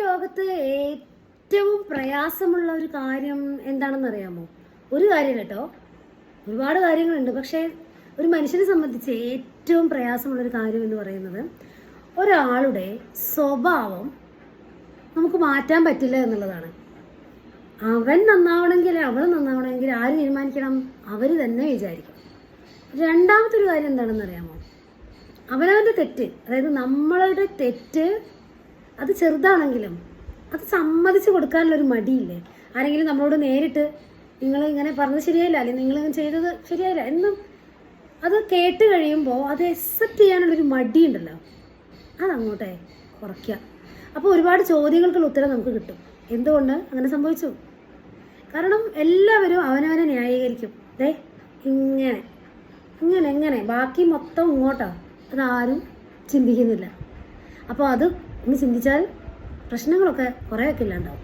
ലോകത്ത് ഏറ്റവും പ്രയാസമുള്ള ഒരു കാര്യം എന്താണെന്ന് അറിയാമോ? ഒരു കാര്യം കേട്ടോ, ഒരുപാട് കാര്യങ്ങളുണ്ട്. പക്ഷേ ഒരു മനുഷ്യനെ സംബന്ധിച്ച് ഏറ്റവും പ്രയാസമുള്ളൊരു കാര്യം എന്ന് പറയുന്നത് ഒരാളുടെ സ്വഭാവം നമുക്ക് മാറ്റാൻ പറ്റില്ല എന്നുള്ളതാണ്. അവൻ നന്നാവണമെങ്കിൽ അവൾ നന്നാവണമെങ്കിൽ ആര് തീരുമാനിക്കണം? അവർ തന്നെ വിചാരിക്കും. രണ്ടാമത്തെ ഒരു കാര്യം എന്താണെന്ന് അറിയാമോ? അവനവൻ്റെ തെറ്റ്, അതായത് നമ്മളുടെ തെറ്റ് അത് ചെറുതാണെങ്കിലും അത് സമ്മതിച്ച് കൊടുക്കാനുള്ളൊരു മടിയില്ലേ? ആരെങ്കിലും നമ്മളോട് നേരിട്ട് നിങ്ങൾ ഇങ്ങനെ പറഞ്ഞത് ശരിയായില്ല, അല്ലെങ്കിൽ നിങ്ങൾ ചെയ്തത് ശരിയായില്ല എന്നും അത് കേട്ട് കഴിയുമ്പോൾ അത് അക്സെപ്റ്റ് ചെയ്യാനുള്ളൊരു മടിയുണ്ടല്ലോ, അതങ്ങോട്ടെ കുറയ്ക്കുക. അപ്പോൾ ഒരുപാട് ചോദ്യങ്ങൾക്കുള്ള ഉത്തരം നമുക്ക് കിട്ടും. എന്തുകൊണ്ട് അങ്ങനെ സംഭവിച്ചു? കാരണം എല്ലാവരും അവനവനെ ന്യായീകരിക്കും. ഇങ്ങനെ ഇങ്ങനെ എങ്ങനെ, ബാക്കി മൊത്തം ഇങ്ങോട്ടാ, അതാരും ചിന്തിക്കുന്നില്ല. അപ്പോൾ അത് ഒന്ന് ചിന്തിച്ചാൽ പ്രശ്നങ്ങളൊക്കെ കുറേയൊക്കെ ഇല്ലാണ്ടാവും.